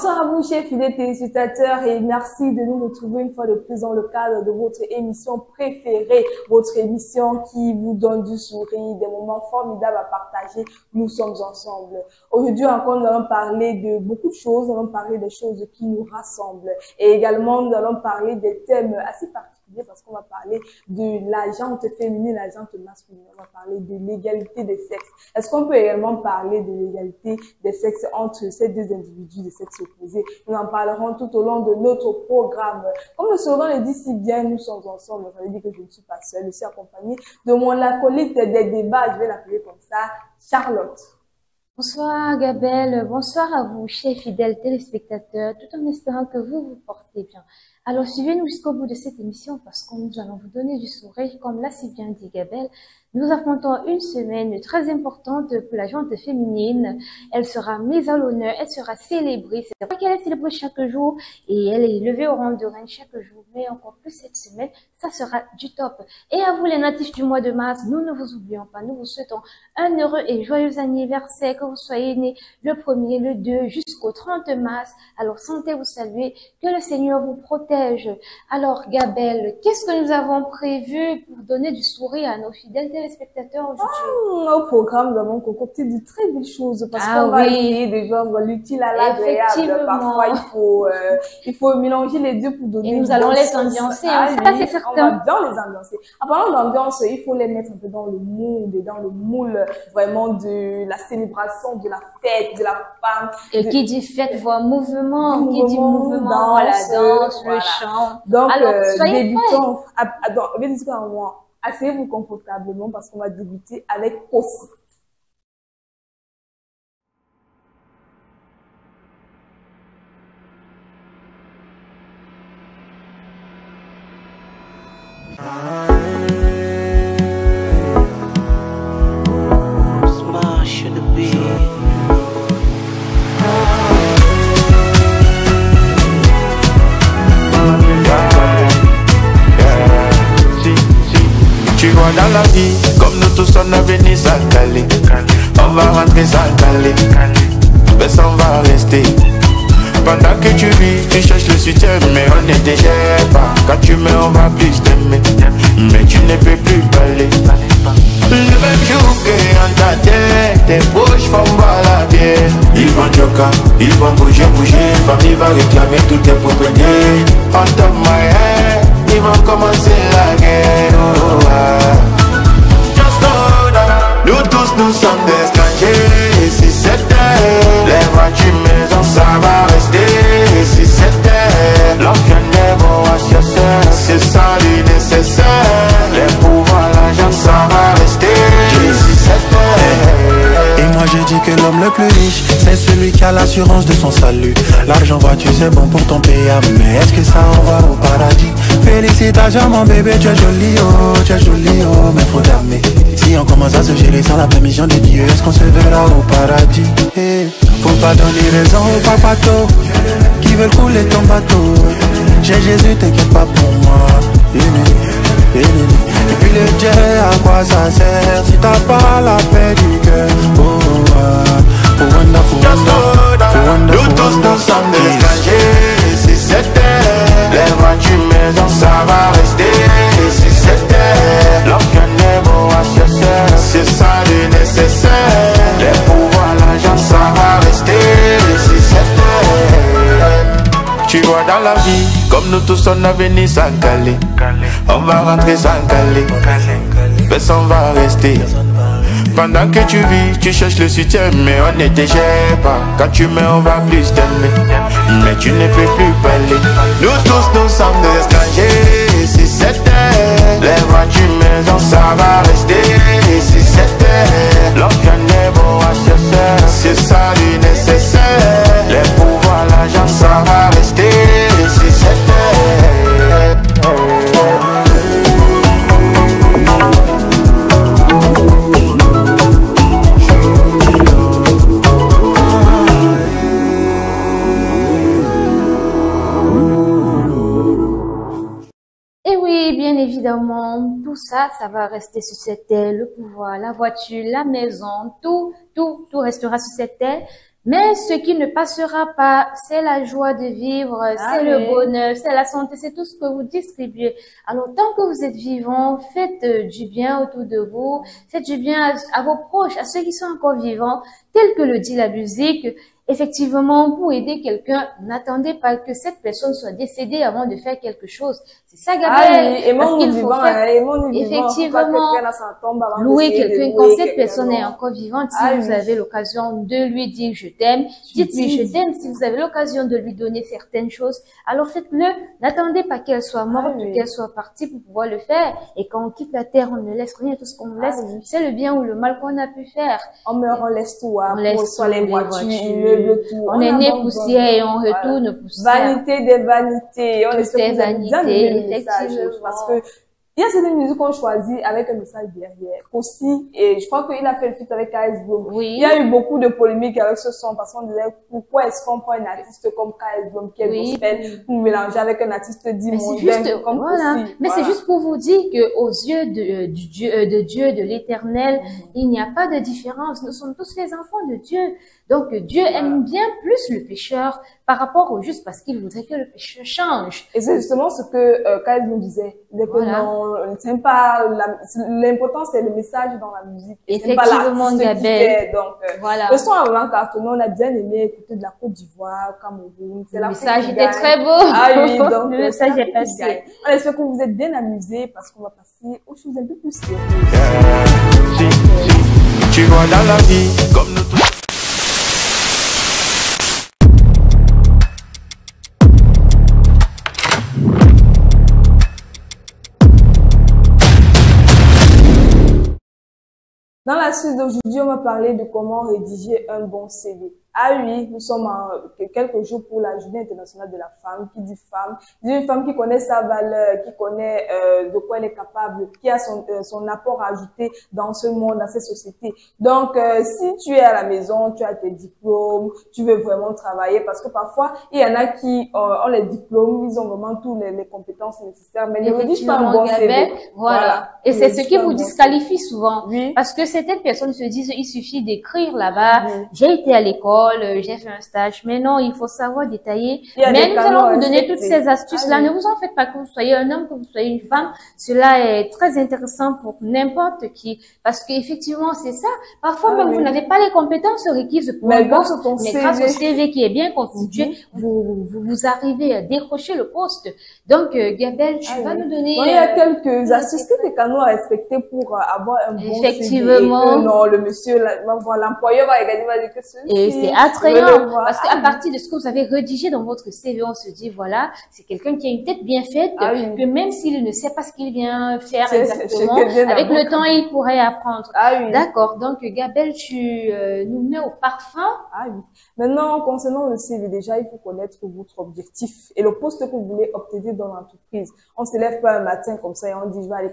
Bonsoir à vous, chers fidèles téléspectateurs, et merci de nous retrouver une fois de plus dans le cadre de votre émission préférée, votre émission qui vous donne du sourire, des moments formidables à partager. Nous sommes ensemble. Aujourd'hui encore, nous allons parler de beaucoup de choses. Nous allons parler des choses qui nous rassemblent. Et également, nous allons parler des thèmes assez particuliers parce qu'on va parler de la gente féminine, la gente masculine. On va parler de l'égalité des sexes. Est-ce qu'on peut également parler de l'égalité des sexes entre ces deux individus de sexe opposé? Nous en parlerons tout au long de notre programme. Comme le slogan le dit si bien, nous sommes ensemble. Ça veut dire que je ne suis pas seule. Je suis accompagnée de mon acolyte des débats. Je vais l'appeler comme ça, Charlotte. Bonsoir Gabelle, bonsoir à vous, chers fidèles téléspectateurs, tout en espérant que vous vous portez bien. Alors suivez-nous jusqu'au bout de cette émission parce que nous allons vous donner du sourire, comme l'a si bien dit Gabelle. Nous affrontons une semaine très importante pour la gente féminine. Elle sera mise à l'honneur, elle sera célébrée. C'est vrai qu'elle est célébrée chaque jour et elle est élevée au rang de reine chaque jour, mais encore plus cette semaine, ça sera du top. Et à vous les natifs du mois de mars, nous ne vous oublions pas, nous vous souhaitons un heureux et joyeux anniversaire, que vous soyez nés le 1er, le 2 jusqu'au 30 mars. Alors sentez-vous saluer, que le Seigneur vous protège. Alors Gabelle, qu'est-ce que nous avons prévu pour donner du sourire à nos fidèles téléspectateurs aujourd'hui? Au programme, nous avons concocté de très belles choses parce qu'on va essayer de joindre l'utile à l'agréable. Parfois, il faut mélanger les deux pour donner. Et nous allons les ambiancer, c'est pas c'est certain. On va bien les ambiancer. En parlant d'ambiance, il faut les mettre un peu dans le moule vraiment de la célébration, de la fête, de la femme. Et qui dit fête voit mouvement, qui dit mouvement, la danse, le chant. Donc, alors, soyez débutons. Asseyez-vous confortablement parce qu'on va débuter avec aussi. Smash the beat. Tu vois dans la vie, comme nous tous on a venu s'installer. On va rentrer s'installer, mais ça on va rester. Pendant que tu vis, tu cherches le soutien, mais on ne te gère pas. Quand tu mets, on va plus t'aimer, mais tu ne peux plus parler. Le même jour que en ta tête, tes bouches font boire la bière. Ils vont joker, ils vont bouger, famille va réclamer toutes tes propriétés. On top my head, ils vont commencer la guerre. Oh, just know that nous tous nous sommes des étrangers. Et si c'était les voitures maison, ça va rester. Et si c'était l'enfant des beaux associés, c'est ça le nécessaire. Les pouvoirs, l'argent, ça va rester. Et si c'était. Et moi j'ai dit que l'homme le plus riche, c'est celui qui a l'assurance de son salut. L'argent voiture c'est bon pour ton PA, mais est-ce que ça on va au paradis? Félicitations mon bébé, tu es joli oh, mais faut t'aimer. Si on commence à se gérer sans la permission de Dieu, est-ce qu'on se verra au paradis? Hey, faut pas donner raison aux papatos qui veulent couler ton bateau. J'ai Jésus, t'inquiète pas pour moi. Et puis le Dieu, à quoi ça sert si t'as pas la paix du cœur? For wonderful, nous tous nous sommes des étrangers. Et si c'était les voitures maison, ça va rester. Et si c'était l'enfant des beaux associés, c'est ça le nécessaire. Les pouvoirs, l'argent, ça va rester. Et si c'était. Tu vois dans la vie, comme nous tous on a venu s'encaler. On va rentrer s'encaler, mais ça on va rester. Pendant que tu vis, tu cherches le soutien, mais on ne te gère pas. Quand tu mets, on va plus t'aimer, mais tu ne peux plus parler. Nous tous, nous sommes des étrangers. Et si c'était les voitures maison, ça va rester. Et si c'était l'enfant des beaux associés, c'est ça le nécessaire. Les pouvoirs, l'argent, ça va rester. Et si c'était. Bien évidemment, tout ça, ça va rester sur cette terre, le pouvoir, la voiture, la maison, tout restera sur cette terre. Mais ce qui ne passera pas, c'est la joie de vivre, c'est le bonheur, c'est la santé, c'est tout ce que vous distribuez. Alors, tant que vous êtes vivant, faites du bien autour de vous, faites du bien à vos proches, à ceux qui sont encore vivants, tel que le dit la musique. Effectivement, pour aider quelqu'un, n'attendez pas que cette personne soit décédée avant de faire quelque chose. C'est ça, Gabriel. Parce qu'il faut faire, effectivement, louer quelqu'un. Quand cette personne est encore vivante, si vous avez l'occasion de lui dire je t'aime, dites-lui je t'aime. Si vous avez l'occasion de lui donner certaines choses, alors faites-le. N'attendez pas qu'elle soit morte ou qu'elle soit partie pour pouvoir le faire. Et quand on quitte la terre, on ne laisse rien. Tout ce qu'on laisse, c'est le bien ou le mal qu'on a pu faire. On meurt, on laisse tout. On laisse les voitures. Tout. On est né poussière et on retourne poussière. Vanité des vanités. On est vanité, effectivement. Parce que il y a certaines musiques qu'on choisit avec un message derrière. Aussi, et je crois qu'il a fait le feat avec KS Bloom. Oui. Il y a eu beaucoup de polémiques avec ce son parce qu'on disait pourquoi est-ce qu'on prend un artiste comme KS Bloom qui est gospel pour mélanger avec un artiste dit mondain comme voilà. Mais c'est juste pour vous dire que aux yeux de Dieu, de l'Éternel, il n'y a pas de différence. Nous sommes tous les enfants de Dieu. Donc, Dieu aime bien plus le pécheur par rapport au juste parce qu'il voudrait que le pécheur change. Et c'est justement ce que KS nous disait. C'est pas l'important, c'est le message dans la musique. Effectivement, Gabelle. Donc, le son a vraiment cartonné. On a bien aimé écouter de la Côte d'Ivoire, Cameroun. Le message était très beau. Ah oui, donc le message est passé. On espère que vous êtes bien amusés parce qu'on va passer aux choses un peu plus sérieuses. Tu vois dans la vie comme nous tous. Dans la suite d'aujourd'hui, on va parler de comment rédiger un bon CV. Ah oui, nous sommes quelques jours pour la Journée internationale de la femme. Qui dit une femme qui connaît sa valeur, qui connaît de quoi elle est capable, qui a son apport à ajouter dans ce monde, dans cette société. Donc, si tu es à la maison, tu as tes diplômes, tu veux vraiment travailler, parce que parfois, il y en a qui ont les diplômes, ils ont vraiment toutes les compétences nécessaires, mais ne rédigent pas un bon CV. Voilà. Et c'est ce qui vous disqualifie souvent. Oui. Parce que certaines personnes se disent, il suffit d'écrire là-bas, j'ai été à l'école, j'ai fait un stage, mais non, il faut savoir détailler. Mais nous allons vous donner toutes ces astuces-là. Ne vous en faites pas, que vous soyez un homme, que vous soyez une femme. Cela est très intéressant pour n'importe qui, parce qu'effectivement, c'est ça. Parfois, même vous n'avez pas les compétences requises pour un poste, mais grâce au CV qui est bien constitué, vous arrivez à décrocher le poste. Donc, Gabelle, tu vas nous donner... il y a quelques astuces que les canaux à respecter pour avoir un bon CV. Effectivement. Non, le monsieur, l'employeur va regarder, va dire que c'est attrayant, parce qu'à partir de ce que vous avez rédigé dans votre CV, on se dit, voilà, c'est quelqu'un qui a une tête bien faite, que même s'il ne sait pas ce qu'il vient faire exactement, avec le temps, il pourrait apprendre. D'accord, donc Gabelle, tu nous mets au parfum. Maintenant, concernant le CV, déjà, il faut connaître votre objectif et le poste que vous voulez obtenir dans l'entreprise. On se lève pas un matin comme ça et on dit, je vais aller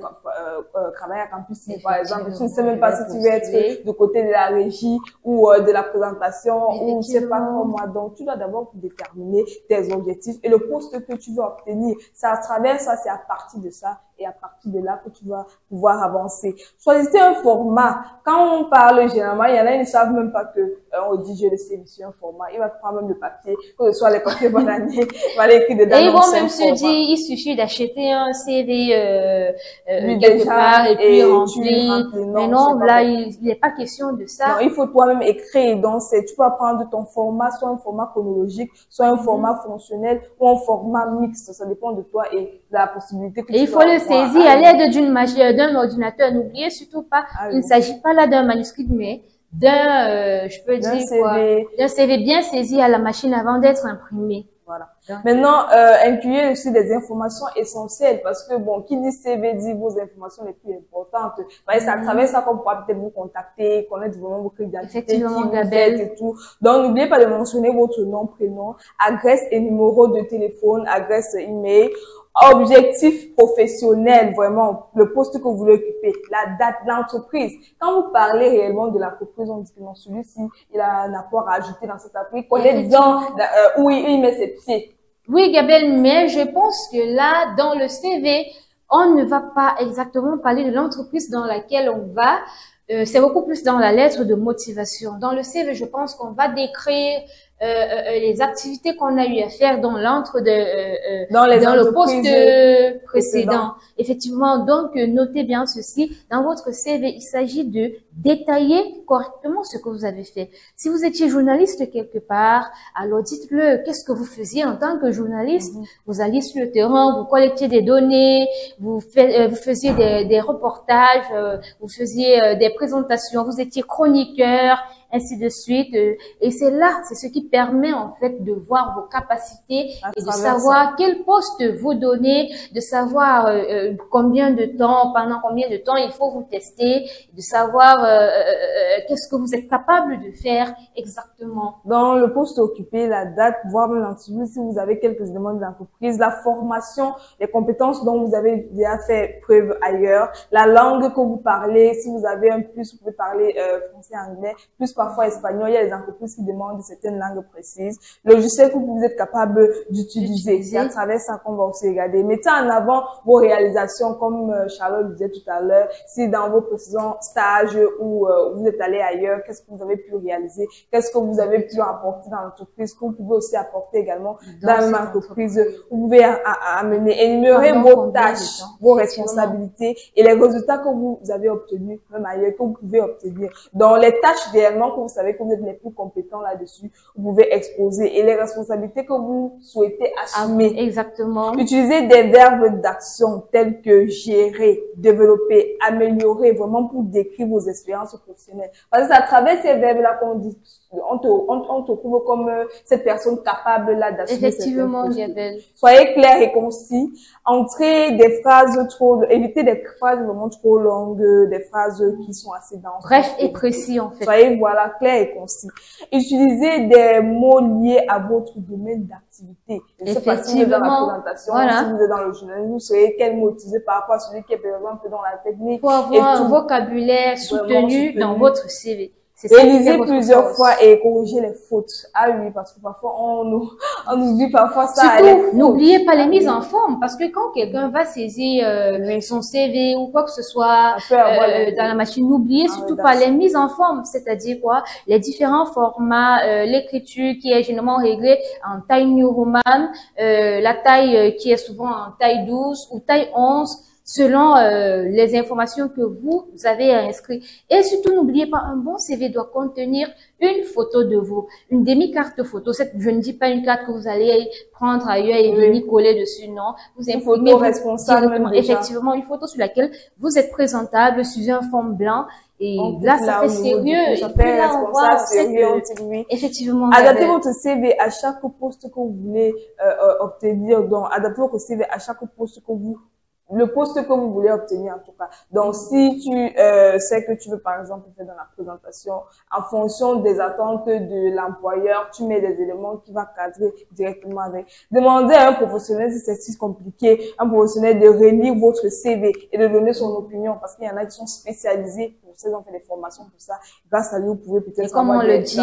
travailler à Campus, par exemple. Tu ne sais même pas si tu veux être du côté de la régie ou de la présentation ou je sais pas comment. Donc, tu dois d'abord déterminer tes objectifs et le poste que tu veux obtenir. C'est à travers ça, c'est à partir de ça et à partir de là que tu vas pouvoir avancer. Choisissez un format. Quand on parle généralement, il y en a, ils ne savent même pas que on rédige le CV sur un format. Il va prendre même le papier, que ce soit les papiers bananiers, il va l'écrire dedans. Et ils vont même se dire, il suffit d'acheter un CV quelque part et puis remplir. Mais non, là, il n'est pas question de ça. Non, il faut toi-même écrire. Donc, tu peux prendre ton format, soit un format chronologique, soit un format fonctionnel ou un format mixte. Ça dépend de toi et de la possibilité que tu as. Et il faut le saisir à l'aide d'un ordinateur. N'oubliez surtout pas, il ne s'agit pas là d'un manuscrit, mais d'un, je peux dire quoi, d'un CV bien saisi à la machine avant d'être imprimé. Voilà. Maintenant, incluez aussi des informations essentielles parce que bon, qui dit CV dit vos informations les plus importantes. C'est à travers ça qu'on pourra peut-être vous contacter, connaître vraiment vos clés d'identité, qui vous êtes et tout. Donc, n'oubliez pas de mentionner votre nom, prénom, adresse et numéro de téléphone, adresse email. Objectif professionnel, vraiment, le poste que vous voulez occuper, la date de l'entreprise. Quand vous parlez réellement de l'entreprise, on dit que non, celui-ci, il a un apport à ajouter dans cette entreprise, connaît dedans où il met ses pieds. Oui, Gabelle, mais je pense que là, dans le CV, on ne va pas exactement parler de l'entreprise dans laquelle on va c'est beaucoup plus dans la lettre de motivation. Dans le CV, je pense qu'on va décrire les activités qu'on a eu à faire dans dans le poste précédent. Effectivement, donc notez bien ceci. Dans votre CV, il s'agit de détailler correctement ce que vous avez fait. Si vous étiez journaliste quelque part, alors dites-le. Qu'est-ce que vous faisiez en tant que journaliste? Vous alliez sur le terrain, vous collectiez des données, vous faisiez des reportages, vous faisiez des présentations, vous étiez chroniqueur, ainsi de suite. Et c'est là, c'est ce qui permet en fait de voir vos capacités et de savoir quel poste vous donner, de savoir combien de temps, pendant combien de temps il faut vous tester, de savoir qu'est-ce que vous êtes capable de faire exactement. Dans le poste occupé, la date, voire même l'entreprise, si vous avez quelques éléments de l'entreprise, la formation, les compétences dont vous avez déjà fait preuve ailleurs, la langue que vous parlez, si vous avez un plus, vous pouvez parler français, anglais, plus parfois espagnol. Il y a des entreprises qui demandent certaines langues précises. Le logiciel que vous êtes capable d'utiliser. C'est à travers ça qu'on va aussi regarder. Mettez en avant vos réalisations, comme Charlotte disait tout à l'heure. Si dans vos précédents stages où vous êtes allé ailleurs, qu'est-ce que vous avez pu réaliser? Qu'est-ce que vous avez pu apporter dans l'entreprise? Que vous pouvez aussi apporter également dans l'entreprise. Vous pouvez amener, énumérer vos tâches, vos responsabilités et les résultats que vous avez obtenus, même ailleurs, que vous pouvez obtenir. Dans les tâches réellement que vous savez que vous êtes les plus compétents là-dessus, vous pouvez exposer, et les responsabilités que vous souhaitez assumer. Exactement. Utilisez des verbes d'action tels que gérer, développer, améliorer, vraiment pour décrire vos expériences professionnelles. Parce que c'est à travers ces verbes-là qu'on dit, on te trouve comme cette personne capable là d'assumer. Effectivement, Gabelle. Soyez clair et concis. Entrez des phrases évitez des phrases vraiment trop longues, des phrases qui sont assez denses. Bref et précis, en fait. Soyez, voilà, clair et concis. Utilisez des mots liés à votre domaine d'activité. Je sais pas si vous êtes dans la présentation, si vous êtes dans le journalisme, vous savez quel mot utiliser par rapport à celui qui est par exemple dans la technique. Pour avoir un vocabulaire soutenu dans votre CV. Et lisez plusieurs fois et corrigez les fautes. Ah oui, parce que parfois on oublie parfois ça. Surtout, n'oubliez pas les mises en forme, parce que quand quelqu'un va saisir son CV ou quoi que ce soit dans la machine, n'oubliez surtout pas les mises en forme, c'est-à-dire quoi? Les différents formats, l'écriture qui est généralement réglée en taille New Roman, la taille qui est souvent en taille 12 ou taille 11. Selon les informations que vous avez inscrites. Et surtout, n'oubliez pas, un bon CV doit contenir une photo de vous, une demi-carte photo. Je ne dis pas une carte que vous allez prendre ailleurs et venir coller dessus, non. Vous imprimez une photo responsable, effectivement, une photo sur laquelle vous êtes présentable sur un fond blanc. Et là, ça fait sérieux. Ça fait responsable, sérieux, oui. Effectivement. Adaptez votre CV à chaque poste que vous voulez obtenir. Donc, adaptez votre CV à chaque poste le poste que vous voulez obtenir en tout cas. Donc, si tu sais que tu veux par exemple faire dans la présentation, en fonction des attentes de l'employeur, tu mets des éléments qui vont cadrer directement avec. Demandez à un professionnel si c'est si compliqué, un professionnel de relire votre CV et de donner son opinion, parce qu'il y en a qui sont spécialisés pour ça, ils ont fait des formations pour ça. Grâce à lui, vous pouvez peut-être comme on le dit,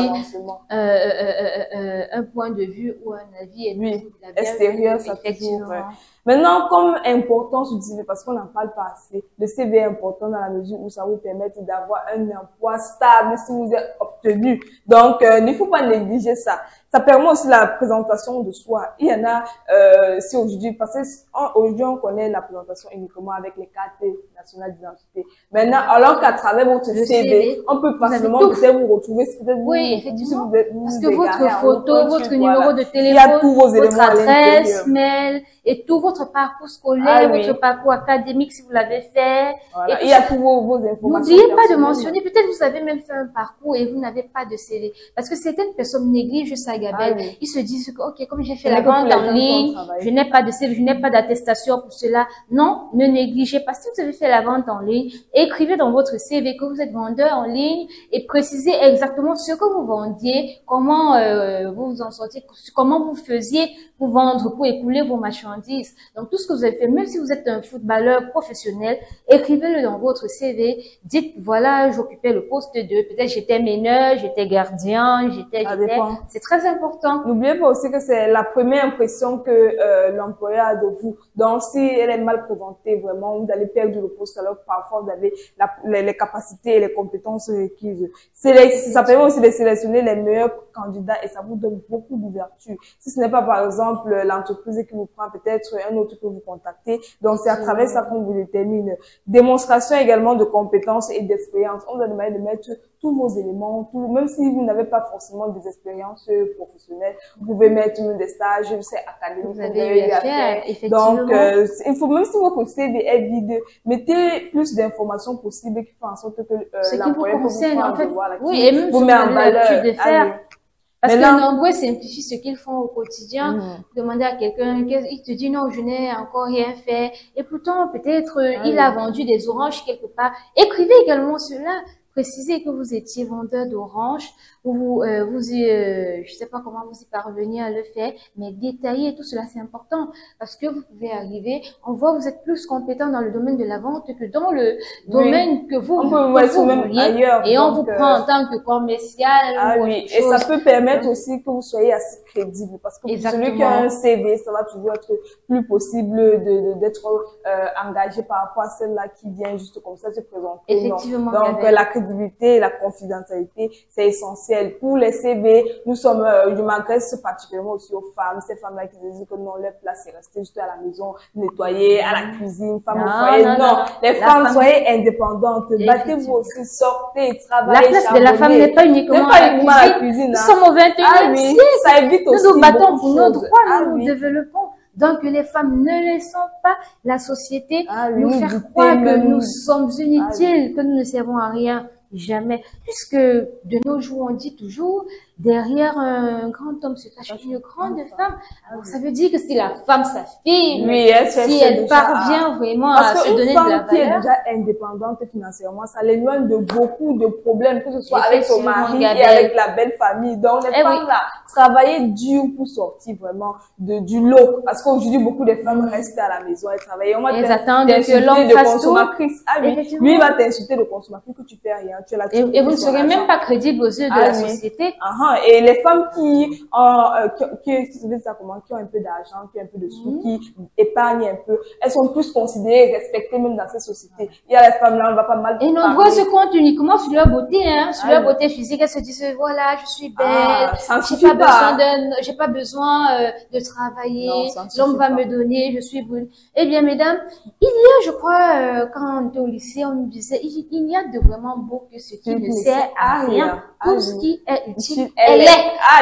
un point de vue ou un avis est extérieur, ça toujours. Maintenant, comme importance du CV, parce qu'on n'en parle pas assez, le CV est important dans la mesure où ça vous permet d'avoir un emploi stable si vous êtes obtenu. Donc, il ne faut pas négliger ça. Ça permet aussi la présentation de soi. Il y en a, si aujourd'hui, parce qu'aujourd'hui, on connaît la présentation uniquement avec les cartes nationales d'identité. Maintenant, alors qu'à travers votre CV, on peut facilement peut-être vous retrouver, peut-être oui, effectivement. parce que votre photo, votre numéro de téléphone, votre adresse, mail, et tout votre parcours scolaire, votre parcours académique si vous l'avez fait. Voilà. Il y a tous vos informations. N'oubliez pas de mentionner, peut-être vous avez même fait un parcours et vous n'avez pas de CV. Parce que certaines personnes négligent ça, Gabelle. Ils se disent que, ok, comme j'ai fait la vente en ligne, je n'ai pas de CV, je n'ai pas d'attestation pour cela. Non, ne négligez pas. Si vous avez fait la vente en ligne, écrivez dans votre CV que vous êtes vendeur en ligne et précisez exactement ce que vous vendiez, comment vous vous en sortiez, comment vous faisiez pour vendre, pour écouler vos marchandises. Donc, tout ce que vous avez fait, même si vous êtes un footballeur professionnel, écrivez-le dans votre CV. Dites, voilà, j'occupais le poste de, peut-être j'étais meneur, j'étais gardien, c'est très important. N'oubliez pas aussi que c'est la première impression que l'employeur a de vous. Donc, si elle est mal présentée, vraiment, vous allez perdre le postes alors que parfois vous avez les capacités et les compétences requises. Ça permet aussi de sélectionner les meilleurs candidats et ça vous donne beaucoup d'ouverture. Si ce n'est pas par exemple l'entreprise qui vous prend, peut-être un autre peut vous contacter. Donc c'est à travers ça qu'on vous détermine. Démonstration également de compétences et d'expérience. On vous a demandé de mettre tous vos éléments, même si vous n'avez pas forcément des expériences professionnelles, vous pouvez mettre même des stages, c'est académique. Vous avez eu à faire, effectivement. Donc, il faut, même si votre CV est vide, mettez plus d'informations possibles qui font en sorte que ce qui vous concerne, en fait, voilà, oui, et même vous si met vous en avez l'habitude valeur. de faire. Parce Mais que là, nombreux simplifient ce qu'ils font au quotidien. Demander à quelqu'un, il te dit non, je n'ai encore rien fait. Et pourtant, peut-être, il a vendu des oranges quelque part. Écrivez également cela. Précisez que vous étiez vendeur d'oranges, ou je sais pas comment vous y parvenir à le faire, mais détailler tout cela, c'est important parce que vous pouvez arriver, on voit que vous êtes plus compétent dans le domaine de la vente que dans le domaine que vous vouliez, ailleurs, et on donc, vous prend en tant que commercial. Et ça peut permettre aussi que vous soyez assez crédible parce que pour celui qui a un CV, ça va toujours être plus possible d'être engagé par rapport à celle-là qui vient juste comme ça se présenter. Effectivement. Donc la crédibilité et la confidentialité, c'est essentiel. Pour les CV, je m'adresse particulièrement aussi aux femmes, ces femmes-là qui disent que non, leur place c'est rester juste à la maison, nettoyer, à la cuisine, femme au foyer. Non, les femmes, soyez indépendantes, battez-vous aussi, sortez, travaillez. La place de la femme n'est pas uniquement à la cuisine. Nous sommes au 21e siècle. Ça évite aussi nous nous battons pour nos droits, nous nous développons. développons. Donc, les femmes ne laissons pas la société nous faire croire que nous sommes inutiles, que nous ne servons à rien. Jamais. Puisque de nos jours, on dit toujours, derrière un grand homme se cache une grande femme. Alors, ça veut dire que si la femme s'affirme, si elle parvient vraiment à se donner de la valeur. Parce qu'une femme qui est déjà indépendante financièrement, ça l'éloigne de beaucoup de problèmes, que ce soit avec son mari et avec la belle famille. Donc, les femmes là, travailler dur pour sortir vraiment du lot. Parce qu'aujourd'hui, beaucoup de femmes restent à la maison et travaillent. Elles attendent que l'homme fasse tout. Lui, il va t'insulter de consommatrice que tu fais rien. Tu es là, et vous ne serez même pas crédible aux yeux de la société. Et les femmes qui ont un peu d'argent, qui ont un peu de sous, qui épargnent un peu, elles sont plus considérées, respectées même dans ces sociétés. Il y a les femmes là, on va pas mal. Et nombreuses se comptent uniquement sur leur beauté, sur leur beauté physique. Elles se disent, voilà, je suis belle, j'ai pas besoin de travailler, l'homme va me donner, je suis brune. Eh bien, mesdames, il y a, je crois, quand on était au lycée, on nous disait, il y a de vraiment beau que ce qui ne sert à rien. Tout ce qui est utile, elle est.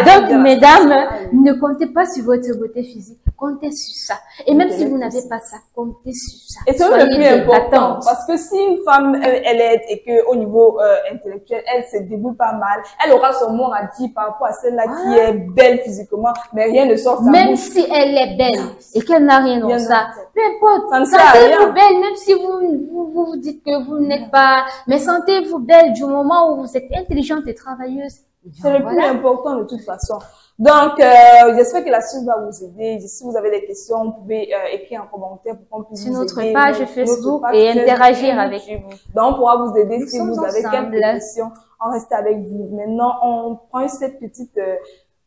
Donc, mesdames, ne comptez pas sur votre beauté physique. Comptez sur ça. Et même si vous n'avez pas ça, comptez sur ça. Et c'est le plus important. Parce que si une femme, elle aide et que au niveau intellectuel, elle se débrouille pas mal, elle aura son mot à dire par rapport à celle-là qui est belle physiquement, mais rien ne sort de sa bouche. Même si elle est belle et qu'elle n'a rien dans ça, peu importe. Ça ne sert à rien. Sentez-vous belle, même si vous dites que vous n'êtes pas, mais sentez-vous belle du moment où vous êtes intelligente et travailleuse. C'est le plus important de toute façon. Donc, j'espère que la suite va vous aider. Si vous avez des questions, vous pouvez écrire en commentaire pour qu'on puisse sur vous notre aider. Page Facebook et interagir avec vous. Donc, on pourra vous aider si vous avez ensemble. quelques questions. On reste avec vous. Maintenant, on prend cette petite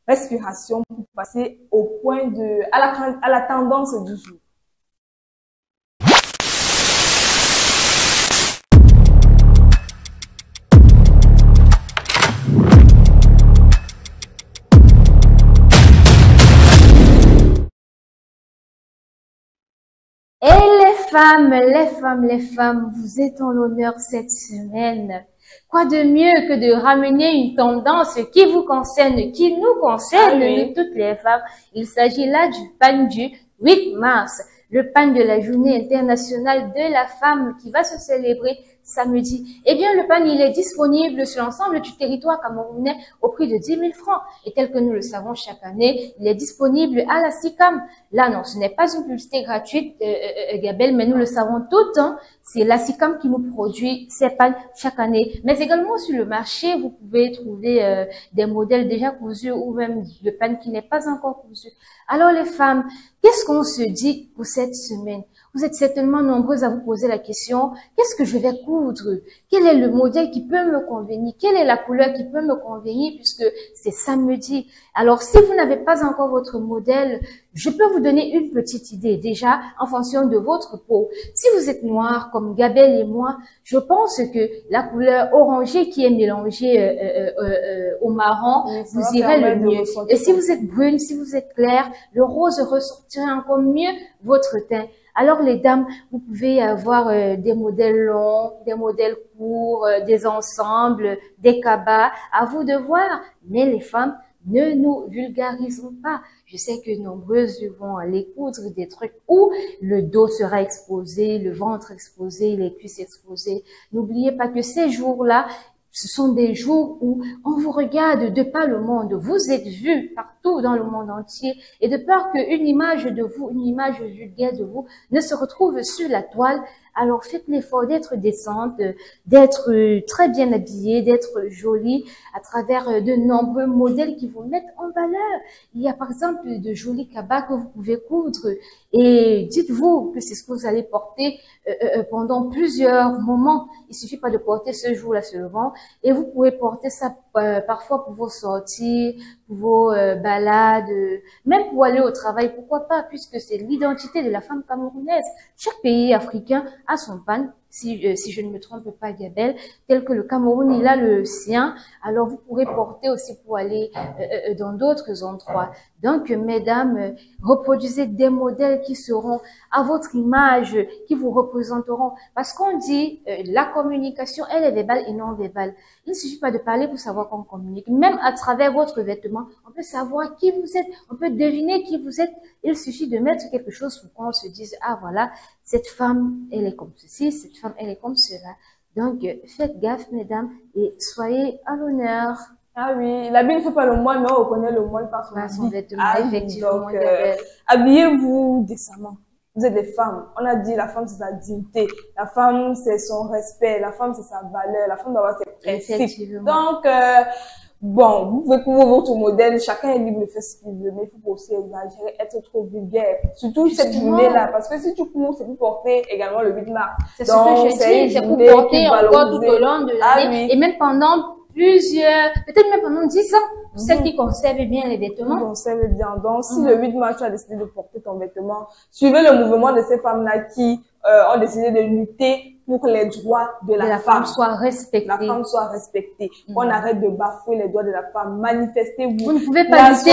respiration pour passer au point à la tendance du jour. Les femmes, vous êtes en l'honneur cette semaine. Quoi de mieux que de ramener une tendance qui vous concerne, qui nous concerne, nous toutes les femmes. Il s'agit là du pan du 8 mars, le pan de la journée internationale de la femme qui va se célébrer samedi. Eh bien, le pan, il est disponible sur l'ensemble du territoire camerounais au prix de 10 000 francs. Et tel que nous le savons chaque année, il est disponible à la SICAM. Là, non, ce n'est pas une publicité gratuite, Gabelle, mais nous le savons tout le temps. C'est la SICAM qui nous produit ces pans chaque année. Mais également sur le marché, vous pouvez trouver des modèles déjà cousus ou même le pan qui n'est pas encore cousu. Alors les femmes, qu'est-ce qu'on se dit pour cette semaine? Vous êtes certainement nombreuses à vous poser la question, qu'est-ce que je vais coudre? Quel est le modèle qui peut me convenir? Quelle est la couleur qui peut me convenir puisque c'est samedi? Alors, si vous n'avez pas encore votre modèle, je peux vous donner une petite idée déjà en fonction de votre peau. Si vous êtes noir comme Gabelle et moi, je pense que la couleur orangée qui est mélangée au marron vous irait le mieux. Et si vous êtes brune, si vous êtes claire, le rose ressortirait encore mieux votre teint. Alors les dames, vous pouvez avoir des modèles longs, des modèles courts, des ensembles, des cabas, à vous de voir. Mais les femmes, ne nous vulgarisons pas. Je sais que nombreuses vont aller coudre des trucs où le dos sera exposé, le ventre exposé, les cuisses exposées. N'oubliez pas que ces jours-là, ce sont des jours où on vous regarde de par le monde. Vous êtes vus partout dans le monde entier. Et de peur qu'une image de vous, une image vulgaire de vous ne se retrouve sur la toile, alors faites l'effort d'être décente, d'être très bien habillée, d'être jolie à travers de nombreux modèles qui vous mettent en valeur. Il y a par exemple de jolis cabas que vous pouvez coudre et dites-vous que c'est ce que vous allez porter pendant plusieurs moments. Il suffit pas de porter ce jour-là seulement et vous pouvez porter ça parfois pour vos sorties, pour vos balades, même pour aller au travail, pourquoi pas, puisque c'est l'identité de la femme camerounaise. Chaque pays africain a son pan, si je ne me trompe pas, Gabelle, tel que le Cameroun, il a le sien, alors vous pourrez porter aussi pour aller dans d'autres endroits. Donc, mesdames, reproduisez des modèles qui seront à votre image, qui vous représenteront. Parce qu'on dit, la communication, elle est verbale et non verbale. Il ne suffit pas de parler pour savoir qu'on communique. Même à travers votre vêtement, on peut savoir qui vous êtes, on peut deviner qui vous êtes. Il suffit de mettre quelque chose pour qu'on se dise, ah voilà, cette femme, elle est comme ceci, cette femme, elle est comme cela. Donc, faites gaffe, mesdames, et soyez à l'honneur. Ah oui, l'habit ne fait pas le moine, mais on reconnaît le moine par son vêtement. Ah, Effectivement, donc, habillez-vous décemment. Vous êtes des femmes. On a dit la femme, c'est sa dignité. La femme, c'est son respect. La femme, c'est sa valeur. La femme doit avoir ses principes. Donc, bon, vous pouvez couvrir votre modèle. Chacun est libre de faire ce qu'il veut. Mais il faut pas aussi exagérer, être trop vulgaire. Surtout cette journée-là. Parce que si tu cours, c'est pour porter également le 8 mars. C'est ce que je dis. C'est pour porter encore tout au long de l'année. Et même pendant plusieurs, peut-être même pendant 10 ans, celles qui conservent bien les vêtements. Qui conservent bien. Donc, si le 8 mars, tu as décidé de porter ton vêtement, suivez le mouvement de ces femmes-là qui ont décidé de lutter pour que les droits de la femme soient respectés. La femme soit respectée. On arrête de bafouer les droits de la femme. Manifestez-vous. Vous ne pouvez pas lutter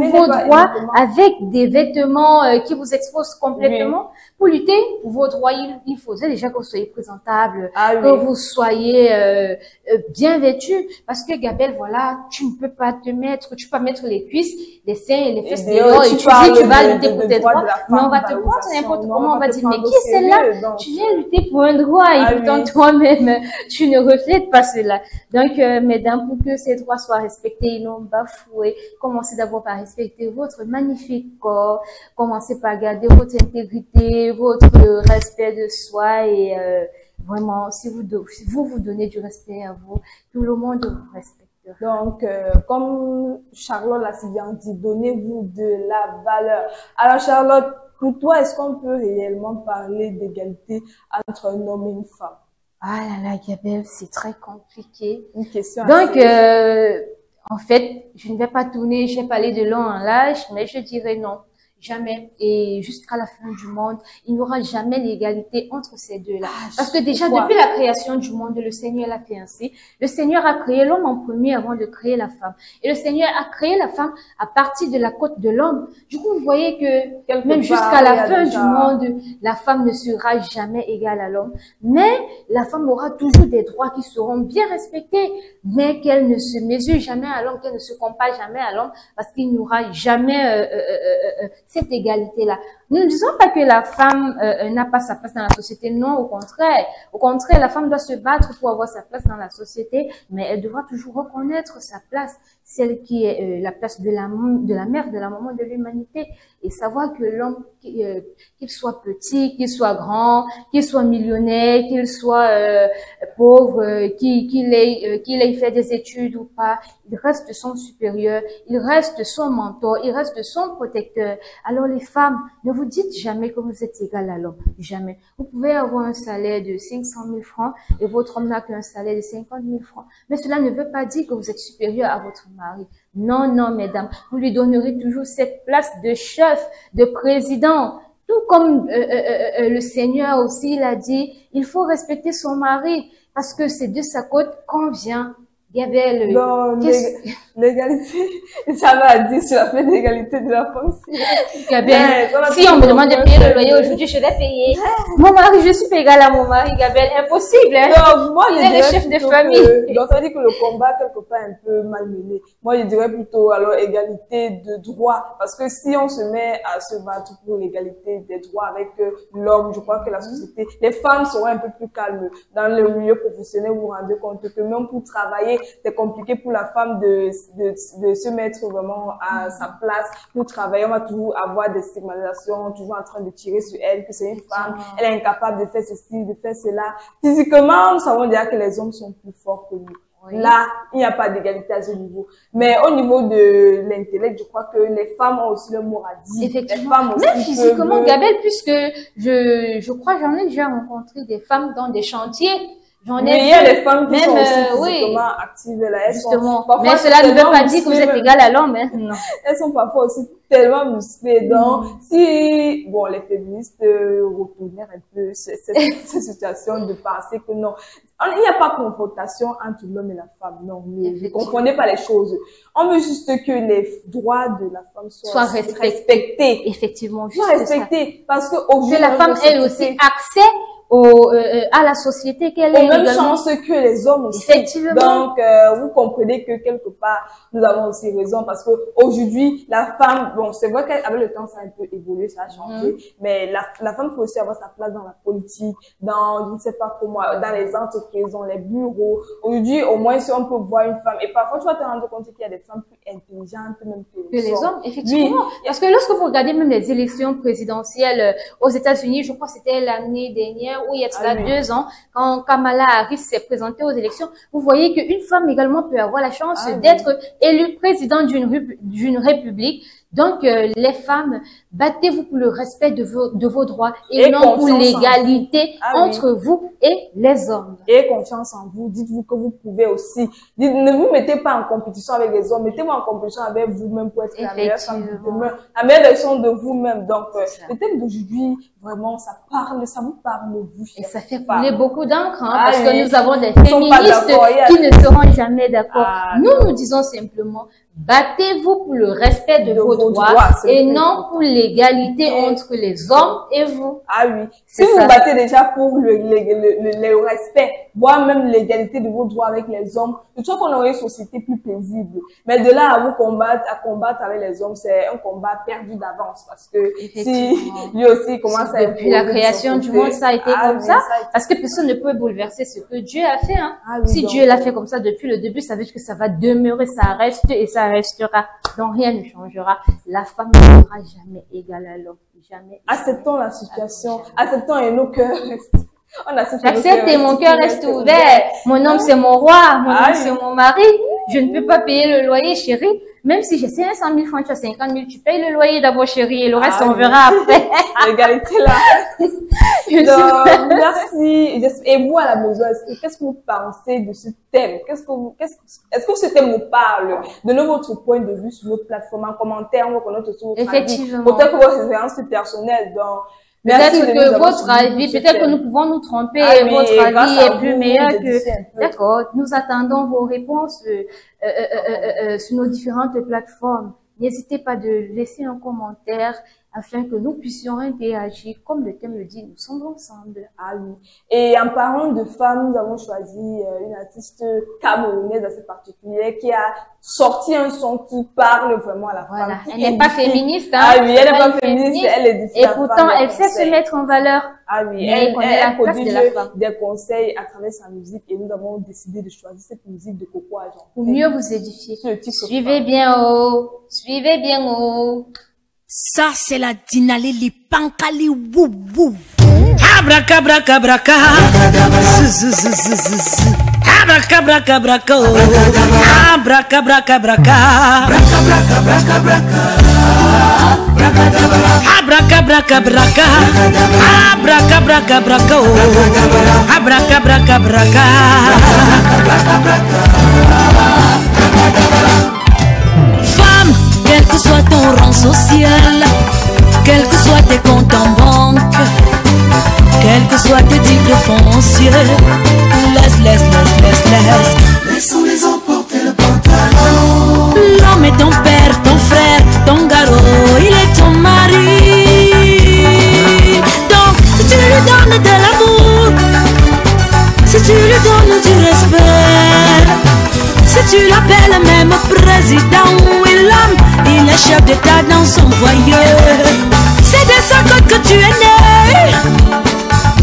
pour vos droits avec des vêtements qui vous exposent complètement. Oui. Pour lutter pour vos droits, il faudrait déjà que vous soyez présentable, que vous soyez bien vêtu. Parce que Gabelle, voilà, tu ne peux pas te mettre, tu peux pas mettre les cuisses, les seins et les fesses dehors et tu dis tu vas lutter pour tes droits, mais on va te prendre n'importe comment, on va dire mais qui est celle-là? Tu viens lutter pour un droit et pourtant toi-même tu ne reflètes pas cela. Donc mesdames, pour que ces droits soient respectés et non bafoués, commencez d'abord par respecter votre magnifique corps, commencez par garder votre intégrité, votre respect de soi et vraiment si vous vous donnez du respect à vous, tout le monde vous respecte. Donc, comme Charlotte l'a si bien dit, donnez-vous de la valeur. Alors Charlotte, pour toi, est-ce qu'on peut réellement parler d'égalité entre un homme et une femme? Ah là là, Gabelle, c'est très compliqué. Une question. Donc, en fait, je ne vais pas tourner, je vais parler de long en large, mais je dirais non. Jamais. Et jusqu'à la fin du monde, il n'y aura jamais l'égalité entre ces deux-là. Parce que déjà, depuis la création du monde, le Seigneur l'a fait ainsi. Le Seigneur a créé l'homme en premier avant de créer la femme. Et le Seigneur a créé la femme à partir de la côte de l'homme. Du coup, vous voyez que même jusqu'à la fin du monde, la femme ne sera jamais égale à l'homme. Mais la femme aura toujours des droits qui seront bien respectés, mais qu'elle ne se mesure jamais à l'homme, qu'elle ne se compare jamais à l'homme, parce qu'il n'y aura jamais cette égalité-là. Nous ne disons pas que la femme n'a pas sa place dans la société. Non, au contraire. Au contraire, la femme doit se battre pour avoir sa place dans la société, mais elle devra toujours reconnaître sa place, celle qui est la place de la mère, de la maman de l'humanité, et savoir que l'homme, qu'il soit petit, qu'il soit grand, qu'il soit millionnaire, qu'il soit pauvre, qu'il ait fait des études ou pas, il reste son supérieur, il reste son mentor, il reste son protecteur. Alors les femmes, ne vous dites jamais que vous êtes égal à l'homme. Jamais. Vous pouvez avoir un salaire de 500 000 francs et votre homme n'a qu'un salaire de 50 000 francs. Mais cela ne veut pas dire que vous êtes supérieur à votre mari. Non, non, mesdames. Vous lui donnerez toujours cette place de chef, de président. Tout comme le Seigneur aussi l'a dit, il faut respecter son mari parce que c'est de sa côte qu'on vient. Gabelle, l'égalité, j'avais à dire sur la fait d'égalité de la femme. Gabelle, si on me demande de payer le loyer aujourd'hui, je vais payer. Mon mari, je suis pas égale à mon mari, Gabelle, impossible, hein. Donc, moi, je dirais le chef de famille. Donc, ça veut dire que le combat, quelque part, est un peu malmené. Moi, je dirais plutôt, alors, égalité de droits. Parce que si on se met à se battre pour l'égalité des droits avec l'homme, je crois que la société, les femmes seront un peu plus calmes. Dans le milieu professionnel, vous vous rendez compte que même pour travailler, c'est compliqué pour la femme de se mettre vraiment à sa place pour travailler. On va toujours avoir des stigmatisations, toujours en train de tirer sur elle, que c'est une femme, elle est incapable de faire ceci, de faire cela. Physiquement, nous savons déjà que les hommes sont plus forts que nous. Oui. Là, il n'y a pas d'égalité à ce niveau. Mais au niveau de l'intellect, je crois que les femmes ont aussi le mot à dire. Effectivement. Les femmes aussi même physiquement, Gabelle, puisque je crois j'en ai déjà rencontré des femmes dans des chantiers. Mais il y a des femmes qui sont aussi physiquement actives là. Elles justement. Sont mais cela ne veut pas dire que vous êtes égal à l'homme, hein. Non. Elles sont parfois aussi tellement musclées. Donc, si, bon, les féministes retournèrent un peu cette situation de penser que non, il n'y a pas confrontation entre l'homme et la femme. Non, ne confondez pas les choses. On veut juste que les droits de la femme soient respectés. Effectivement. Soient respectés. Parce que aujourd'hui, que la femme ait aussi accès à la société qu'elle est. Aux mêmes chances que les hommes aussi. Effectivement. Donc, vous comprenez que quelque part, nous avons aussi raison parce que aujourd'hui, la femme, bon, c'est vrai qu'avec le temps, ça a un peu évolué, ça a changé, mais la femme peut aussi avoir sa place dans la politique, dans, je ne sais pas comment, dans les entreprises, dans les bureaux. Aujourd'hui, au moins, si on peut voir une femme, et parfois, tu vas te rendre compte qu'il y a des femmes plus intelligentes, même que les hommes. Effectivement. Oui. Parce que lorsque vous regardez même les élections présidentielles aux États-Unis, je crois que c'était l'année dernière, où il y a cela 2 ans, quand Kamala Harris s'est présentée aux élections, vous voyez qu'une femme également peut avoir la chance d'être élue présidente d'une république. Donc, les femmes, battez-vous pour le respect de vos droits et non pour l'égalité entre vous et les hommes. Et confiance en vous. Dites-vous que vous pouvez aussi. Ne vous mettez pas en compétition avec les hommes. Mettez-vous en compétition avec vous-même pour être la meilleure femme de demain, la meilleure version de vous-même. Donc, le thème d'aujourd'hui, vraiment, ça vous parle, vous. Et ça fait couler beaucoup d'encre, hein, parce que nous avons des féministes qui ne seront jamais d'accord. Nous disons simplement, battez-vous pour le respect de vos droits et non pour l'égalité entre les hommes et vous. Ah oui. Si vous vous battez déjà pour le respect, voire même l'égalité de vos droits avec les hommes, je trouve qu'on aurait une société plus paisible. Mais de là à vous combattre avec les hommes, c'est un combat perdu d'avance parce que si lui aussi commence à depuis la création du monde, ça a été comme ça. Parce que personne ne peut bouleverser ce que Dieu a fait, hein. Si Dieu l'a fait comme ça depuis le début, ça veut dire que ça va demeurer, ça reste et ça restera. Donc rien ne changera. La femme ne sera jamais égale à l'homme. Jamais. Acceptons la situation. Acceptons et nos cœurs restent. J'accepte et mon cœur reste ouvert. Mon homme c'est mon roi. Mon homme c'est mon mari. Je ne peux pas payer le loyer, chérie. Même si j'ai 500 000 francs, tu as 50 000, tu payes le loyer d'abord, chérie, et le reste, on verra après. L'égalité là. Donc, merci. Et vous, à la maison, qu'est-ce que vous pensez de ce thème? Est-ce que ce thème vous parle? Donnez votre point de vue sur notre plateforme, en commentaire, on va connaître sur votre avis. Effectivement. Peut-être que votre expérience personnelle, donc, peut-être que votre avis, peut-être que nous pouvons nous tromper, votre avis est plus meilleur que... D'accord, nous attendons vos réponses sur nos différentes plateformes. N'hésitez pas de laisser un commentaire afin que nous puissions interagir. Comme le thème le dit, nous sommes ensemble. Ah oui. Et en parlant de femmes, nous avons choisi une artiste camerounaise assez particulière qui a sorti un son qui parle vraiment à la femme. Elle n'est pas féministe, hein. Ah oui, elle n'est pas féministe, elle est difficile. Et pourtant, elle sait se mettre en valeur. Ah oui, elle produit des conseils à travers sa musique et nous avons décidé de choisir cette musique de Coco Argent. Pour mieux vous édifier. Suivez bien haut. Suivez bien haut. Ça, c'est la Dinale Lipankali Wou Wou. Abracabra. Abracabra. Abracabra. Abracadabraca, abracadabraca, abracadabraca. Femme, quel que soit ton rang social, quels que soient tes comptes en banque, quels que soient tes titres fonciers, laisse. Laissons-les emporter le pantalon. L'homme est ton père, ton frère, ton garrot, il est ton mari. Donc, si tu lui donnes de l'amour, si tu lui donnes du respect, si tu l'appelles même président, oui, l'homme, il est chef d'état dans son foyer. C'est de sa côte que tu es né,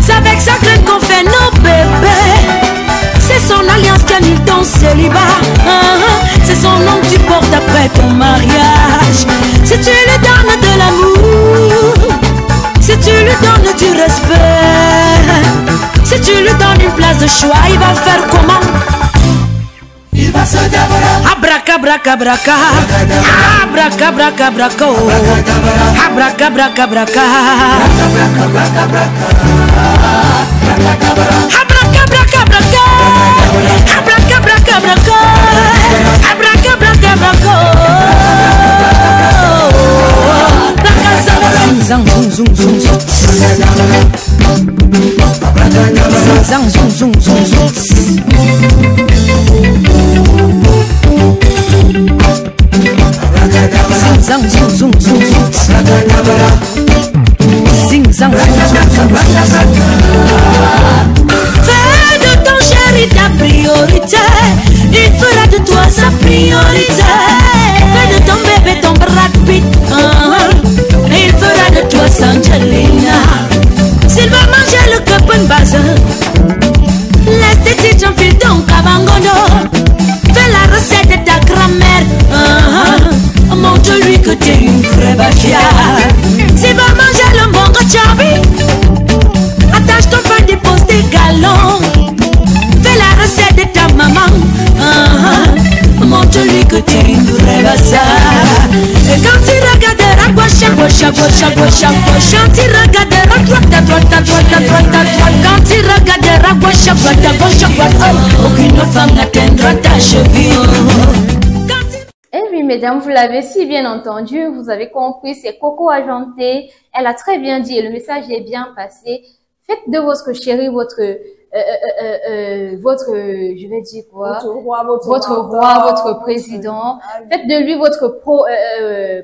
c'est avec sa graine qu'on fait nos bébés. C'est son alliance qui annule ton célibat. C'est son nom que tu portes après ton mariage. Si tu lui donnes de l'amour, si tu lui donnes du respect, si tu lui donnes une place de choix, il va faire comment? Il va se dévorer. Abracadabraca, abracadabraca, abracadabraca. Fais de ton chéri ta priorité, il fera de toi sa priorité. Fais de ton bébé ton Brad Pitt, il fera de toi sa Angelina. S'il va manger le capon base, laisse tes titres enfile ton cabangono. Fais la recette de ta grand-mère, montre-lui que t'es une vraie bachière. S'il va manger le bongo chabi, attache ton pain, dépose tes galons. Fais la recette de ta maman, montre-lui que t'es une vraie bassard. Et quand tu regarderas gauche, quand tu regarderas droite, quand tu regarderas gauche, aucune femme n'atteindra ta cheville. Eh oui, mesdames, vous l'avez si bien entendu, vous avez compris, c'est Coco Argenté. Elle a très bien dit et le message est bien passé. Faites de votre chéri votre, je vais dire quoi? Votre roi, votre président. Faites de lui votre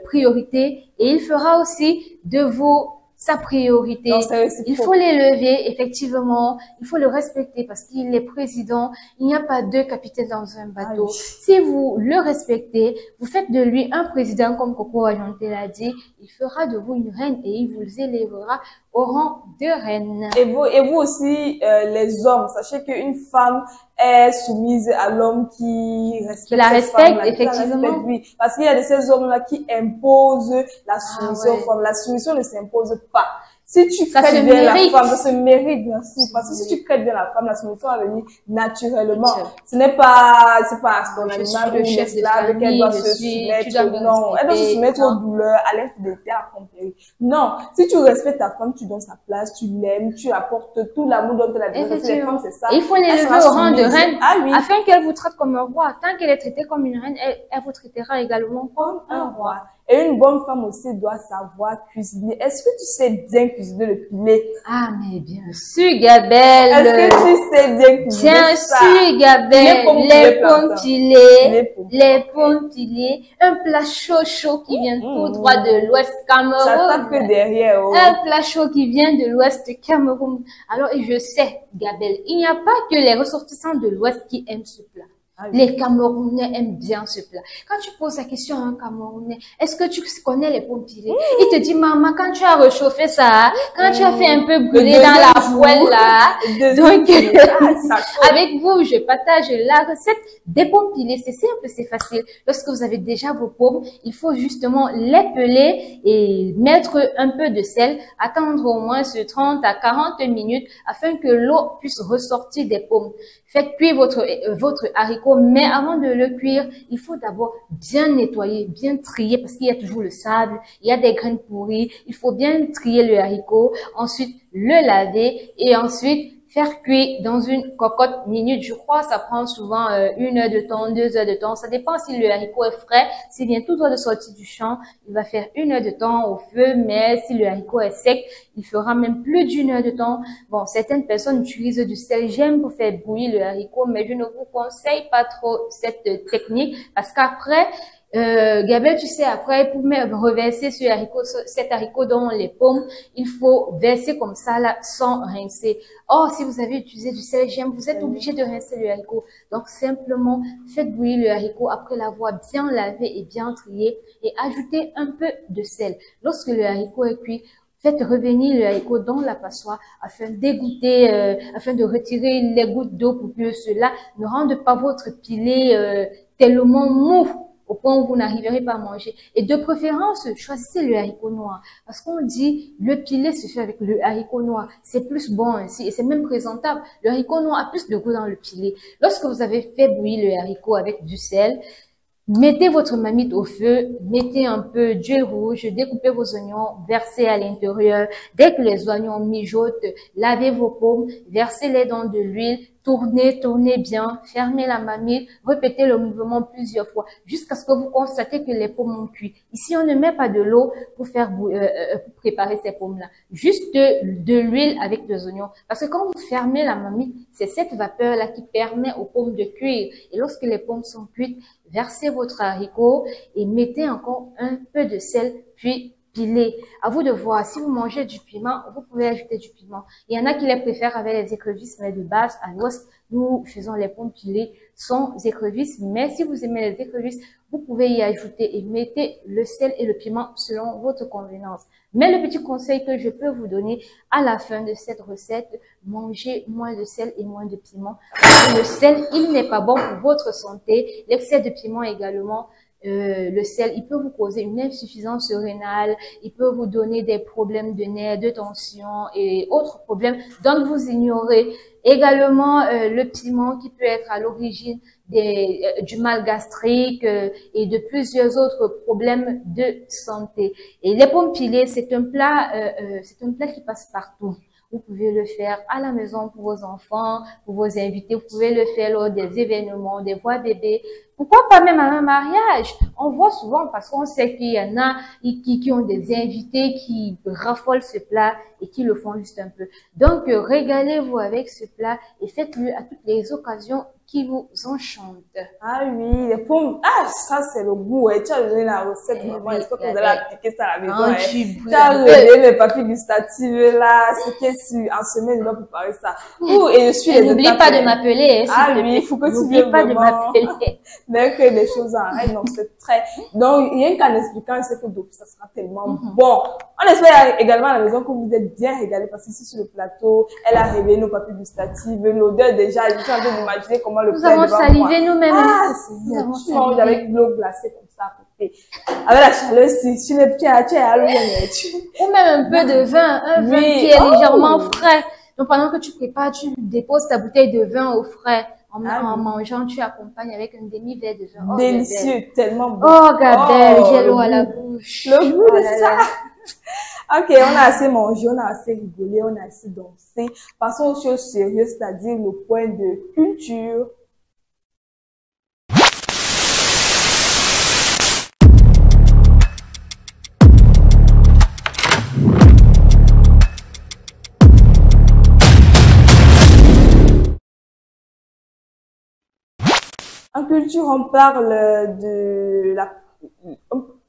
priorité et il fera aussi de vous sa priorité. Non, il faut l'élever, effectivement. Il faut le respecter parce qu'il est président. Il n'y a pas deux capitaines dans un bateau. Ah oui. Si vous le respectez, vous faites de lui un président comme Coco Argenté l'a dit. Il fera de vous une reine et il vous élèvera au rang de reine. Et vous aussi, les hommes, sachez qu'une femme est soumise à l'homme qui respecte la cette respecte, femme-là, effectivement. qui la respecte, oui. Parce qu'il y a de ces hommes-là qui imposent la soumission aux ouais. femmes. La soumission ne s'impose pas. Si tu Ça traites se bien la mérite. femme, ça se mérite, bien sûr. Parce que si tu traites bien la femme, la soumission va venir naturellement. Ce n'est pas, c'est pas son Je suis animal le ou chef de l'esclave qu'elle doit se famille, tu soumettre. dois me Non, elle doit se respecter, soumettre non. aux douleurs, à l'infidélité, à pomper. Non, si tu respectes ta femme, tu donnes sa place, tu l'aimes, tu apportes tout l'amour dont elle a besoin. Parce que les femmes, c'est ça. Il faut Elle l'élever sera au rang de soumise. reine Ah oui. afin qu'elle vous traite comme un roi. Tant qu'elle est traitée comme une reine, elle vous traitera également comme un roi. Et une bonne femme aussi doit savoir cuisiner. Est-ce que tu sais bien cuisiner le poulet? Ah, mais bien sûr, Gabelle. Est-ce que tu sais bien cuisiner Bien ça? sûr, Gabelle. Les pommes pilées, Les pommes pilées, un plat chaud qui vient tout droit de l'Ouest Ça tape que Cameroun. derrière. Oh. Un plat chaud qui vient de l'Ouest Cameroun. Alors, et je sais, Gabelle, il n'y a pas que les ressortissants de l'Ouest qui aiment ce plat. Ah oui. Les Camerounais aiment bien ce plat. Quand tu poses la question à un Camerounais, est-ce que tu connais les pommes pilées? Il te dit, maman, quand tu as réchauffé ça, quand tu as fait un peu brûler dans la poêle là, donc, avec vous, je partage la recette des pommes pilées. C'est simple, c'est facile. Lorsque vous avez déjà vos pommes, il faut justement les peler et mettre un peu de sel, attendre au moins 30 à 40 minutes afin que l'eau puisse ressortir des pommes. Faites cuire votre haricot, mais avant de le cuire, il faut d'abord bien nettoyer, bien trier, parce qu'il y a toujours le sable, il y a des graines pourries. Il faut bien trier le haricot, ensuite le laver et ensuite faire cuire dans une cocotte minute. Je crois que ça prend souvent 1 heure de temps, 2 heures de temps. Ça dépend si le haricot est frais. S'il vient tout droit de sortir du champ, il va faire 1 heure de temps au feu. Mais si le haricot est sec, il fera même plus d'1 heure de temps. Bon, certaines personnes utilisent du sel. J'aime pour faire bouillir le haricot, mais je ne vous conseille pas trop cette technique parce qu'après, Gabriel, tu sais, après, pour reverser cet haricot dans les pommes, il faut verser comme ça, là, sans rincer. Or, si vous avez utilisé du sel gemme, vous êtes obligé de rincer le haricot. Donc, simplement, faites bouillir le haricot après l'avoir bien lavé et bien trié et ajoutez un peu de sel. Lorsque le haricot est cuit, faites revenir le haricot dans la passoire afin d'égoutter, afin de retirer les gouttes d'eau pour que cela ne rende pas votre pilé tellement mou au point où vous n'arriverez pas à manger. Et de préférence, choisissez le haricot noir. Parce qu'on dit, le pilé se fait avec le haricot noir. C'est plus bon ainsi et c'est même présentable. Le haricot noir a plus de goût dans le pilé. Lorsque vous avez fait bouillir le haricot avec du sel, mettez votre marmite au feu, mettez un peu d'huile rouge, découpez vos oignons, versez à l'intérieur. Dès que les oignons mijotent, lavez vos pommes, versez-les dans de l'huile, tournez bien, fermez la marmite, répétez le mouvement plusieurs fois jusqu'à ce que vous constatez que les pommes ont cuit. Ici, on ne met pas de l'eau pour pour préparer ces pommes-là. Juste de l'huile avec des oignons. Parce que quand vous fermez la marmite, c'est cette vapeur-là qui permet aux pommes de cuire. Et lorsque les pommes sont cuites, versez votre haricot et mettez encore un peu de sel, puis pilez. À vous de voir. Si vous mangez du piment, vous pouvez ajouter du piment. Il y en a qui les préfèrent avec les écrevisses, mais de base, à l'ouest, nous faisons les pommes pilées sans écrevisses. Mais si vous aimez les écrevisses, vous pouvez y ajouter et mettez le sel et le piment selon votre convenance. Mais le petit conseil que je peux vous donner à la fin de cette recette, mangez moins de sel et moins de piment. Le sel, il n'est pas bon pour votre santé. L'excès de piment également. Le sel, il peut vous causer une insuffisance rénale, il peut vous donner des problèmes de nerfs, de tension et autres problèmes dont vous ignorez. Également, le piment qui peut être à l'origine du mal gastrique et de plusieurs autres problèmes de santé. Et les pommes pilées, c'est un plat qui passe partout. Vous pouvez le faire à la maison pour vos enfants, pour vos invités. Vous pouvez le faire lors des événements, des voix bébés. Pourquoi pas même à un mariage? On voit souvent parce qu'on sait qu'il y en a qui ont des invités qui raffolent ce plat et qui le font juste un peu. Donc, régalez-vous avec ce plat et faites-le à toutes les occasions qui vous enchantent. Ah oui, les pommes. Ah, ça, c'est le goût. Ouais. Tu as donné la recette, maman. J'espère que vous allez appliquer ça à la maison. Tu as donné les papiers gustatifs là. Ce qui est sur, en semaine, je dois préparer ça. Et je suis n'oublie pas de m'appeler. Ah oui, il faut que tu n'oublie pas de m'appeler. Mais que des choses en règle, donc c'est très, donc, rien qu'en expliquant, je sais que ça sera tellement bon. On espère également à la maison que vous êtes bien régalés parce qu'ici sur le plateau, elle a révélé nos papiers gustatifs, l'odeur déjà, je suis en train d'imaginer comment le plat est devant moi. Nous avons salivé nous-mêmes. Ah, c'est bien. Tu manges avec de l'eau glacée comme ça à côté. Avec la chaleur, si tu es à l'eau, ou même un peu de vin, un vin qui est légèrement frais. Donc pendant que tu prépares, tu déposes ta bouteille de vin au frais. En mangeant, tu accompagnes avec un demi-verre de vin. Délicieux, tellement bon. Oh, Gabelle, j'ai l'eau à la bouche. Le goût de ça. Ok, on a assez mangé, on a assez rigolé, on a assez dansé. Passons aux choses sérieuses, c'est-à-dire le point de culture. En culture, on parle de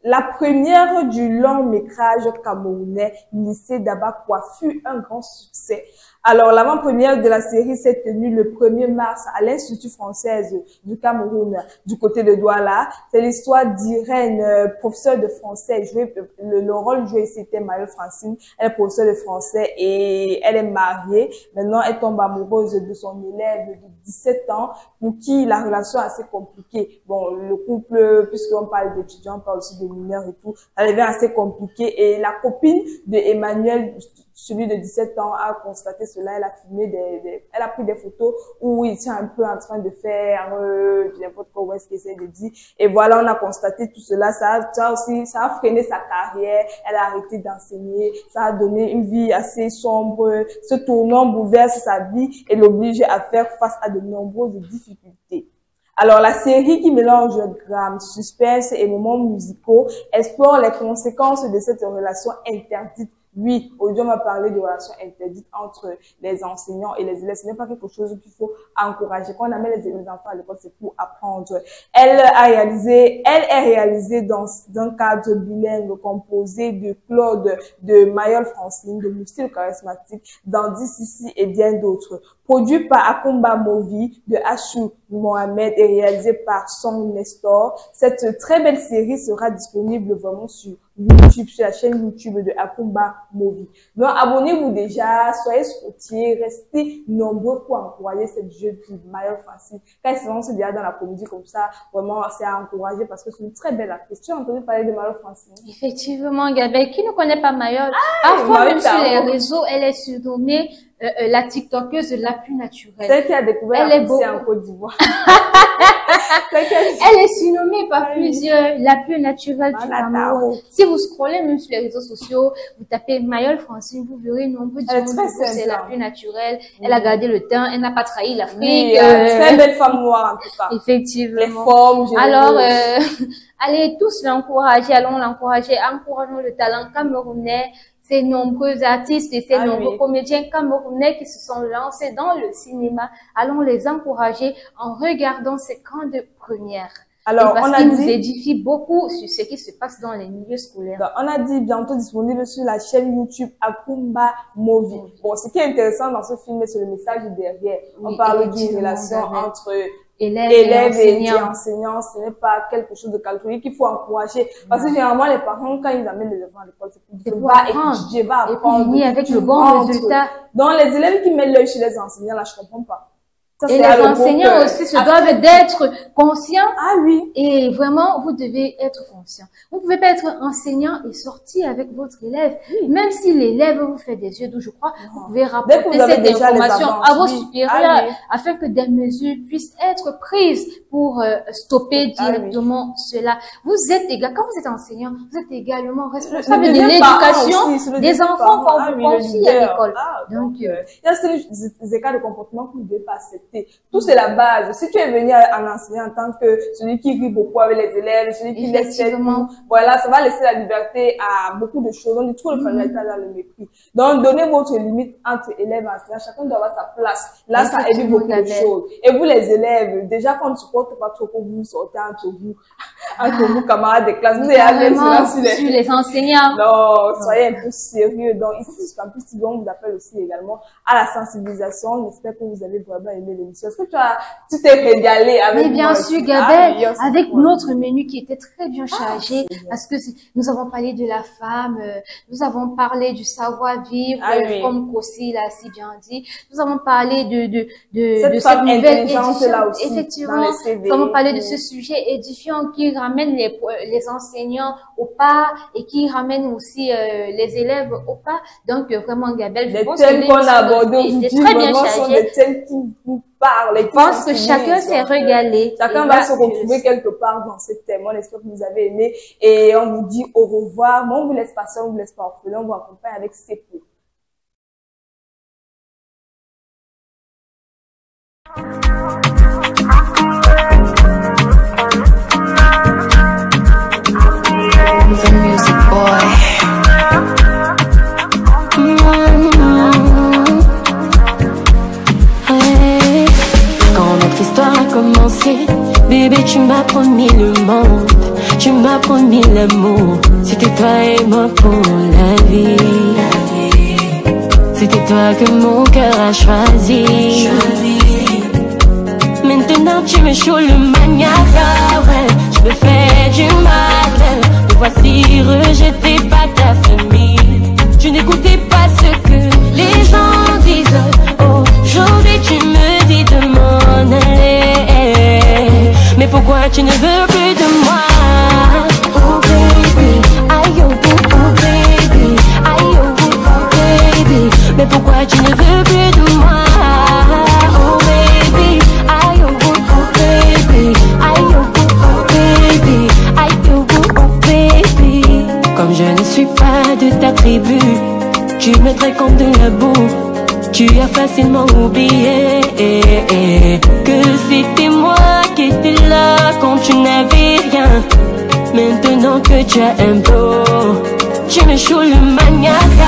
la première du long métrage camerounais Lycée d'Abakwa fut un grand succès. Alors, l'avant-première de la série s'est tenue le 1er mars à l'Institut française du Cameroun, du côté de Douala. C'est l'histoire d'Irène, professeure de français. Le rôle joué, c'était Marie-Francine. Elle est professeure de français et elle est mariée. Maintenant, elle tombe amoureuse de son élève de 17 ans pour qui la relation est assez compliquée. Bon, le couple, puisqu'on parle d'étudiants, on parle aussi de mineurs et tout, ça devient assez compliqué. Et la copine de Emmanuel, celui de 17 ans a constaté cela. Elle a filmé elle a pris des photos où il tient un peu en train de faire n'importe quoi, où est-ce qu'il essaie de dire. Et voilà, on a constaté tout cela. Ça a freiné sa carrière. Elle a arrêté d'enseigner. Ça a donné une vie assez sombre. Ce tournant bouleverse sa vie et l'oblige à faire face à de nombreuses difficultés. Alors, la série qui mélange drame, suspense et moments musicaux explore les conséquences de cette relation interdite. Oui, aujourd'hui, on va parler de relations interdites entre les enseignants et les élèves. Ce n'est pas quelque chose qu'il faut encourager. Quand on amène les enfants à l'école, c'est pour apprendre. Elle est réalisée dans un cadre bilingue composé de Claude, de Mayol Francine, de Moustil Charismatique, d'Andy Sissi et bien d'autres. Produit par Akumba Movie de Achou Mohamed et réalisé par Song Nestor. Cette très belle série sera disponible vraiment sur YouTube, sur la chaîne YouTube de Akumba Movie. Donc, abonnez-vous déjà, soyez scottiers, restez nombreux pour encourager cette jeune fille, Mayol Francine. Quand elle se lance déjà dans la comédie comme ça, vraiment, c'est à encourager parce que c'est une très belle actrice. Tu as entendu parler de Mayol Francine? Effectivement, Gabel, qui ne connaît pas Mayol? Parfois, même sur les réseaux, elle est surnommée la TikTokeuse la plus naturelle. Celle qui a découvert la poussée en Côte d'Ivoire. Elle est surnommée par plusieurs la plus naturelle du Cameroun. Si vous scrollez même sur les réseaux sociaux, vous tapez Mayol Francine, vous verrez nombreux gens qui disent que c'est la plus naturelle. Elle a gardé le temps, elle n'a pas trahi l'Afrique. Oui, très belle femme noire en tout cas. Effectivement. Les formes, alors, allez tous l'encourager, allons l'encourager, encourageons le talent camerounais. Ces nombreux artistes et ces nombreux comédiens camerounais qui se sont lancés dans le cinéma, allons les encourager en regardant ces grandes premières. Alors, parce qu'ils nous édifient beaucoup sur ce qui se passe dans les milieux scolaires. Donc, on a dit bientôt disponible sur la chaîne YouTube Akumba Movie. Bon, ce qui est intéressant dans ce film, c'est le message derrière. On parle d'une relation entre élèves et enseignants. Ce n'est pas quelque chose de calculaire qu'il faut encourager. Parce que généralement, les parents, quand ils amènent les enfants à l'école, c'est pour étudier, apprendre. Et pour venir avec le bon résultat. Donc, les élèves qui mettent l'œil chez les enseignants, là, je comprends pas. Ça, et les enseignants aussi se doivent d'être conscients. Ah oui. Et vraiment, vous devez être conscient. Vous ne pouvez pas être enseignant et sortir avec votre élève. Oui. Même si l'élève vous fait des yeux doux, je crois, vous pouvez rapporter cette information à vos supérieurs afin que des mesures puissent être prises pour stopper directement cela. Vous êtes également, quand vous êtes enseignant, vous êtes également responsable de l'éducation des enfants qu'on vous confie à l'école. Donc, il y a ces écarts de comportement que vous ne devez pas accepter. Tout c'est la base. Si tu es venu en enseignant en tant que celui qui rit beaucoup avec les élèves, celui qui laisse faire tout, voilà, ça va laisser la liberté à beaucoup de choses. On dit trop le fondamental dans le mépris. Donc, donnez votre limite entre élèves et enseignants. Chacun doit avoir sa place. Là, ça évite beaucoup de choses. Et vous, les élèves, déjà, quand on ne supporte pas trop que vous sortez entre vous, camarades de classe, vous avez un sur les enseignants. Non, soyez un peu sérieux. Donc, ici, en plus, on vous appelle aussi également à la sensibilisation. On espère que vous avez vraiment aimé l'émission. Est-ce que tu t'es régalé avec mais bien sûr, Gabel, avec notre menu qui était très bien chargé, parce que nous avons parlé de la femme, nous avavons parlé du savoir-vivre, comme Kossi l'a si bien dit. Nous avons parlé de cette nouvelle édition. Effectivement, nous avons parlé de ce sujet édifiant qui ramène les enseignants au pas et qui ramène aussi les élèves au pas. Donc, vraiment, Gabel, je pense que thèmes qu'on a abordés très bien chargé. Sont des thèmes qui vous parlent. Je pense que chacun s'est régalé. Chacun va se retrouver quelque part dans ce thème. On espère que vous avez aimé et on vous dit au revoir. Mais on vous laisse passer, on vous laisse pas orphelin, on vous accompagne avec Sepo. The music boy. Quand notre histoire a commencé, bébé, tu m'as promis le monde, tu m'as promis l'amour. C'était toi et moi pour la vie. C'était toi que mon cœur a choisi. Maintenant tu me chaudes le maniaque, ouais. Je me fais du mal, me voici rejeté par ta famille. Tu n'écoutais pas ce que les gens disent. Aujourd'hui tu me dis de m'en aller, mais pourquoi tu ne veux plus de moi? Oh baby, aïe oh baby, aïe oh baby, tu mettrais comme de la boue. Tu as facilement oublié que c'était moi qui étais là quand tu n'avais rien. Maintenant que tu as un beau, tu me joues le maniaque.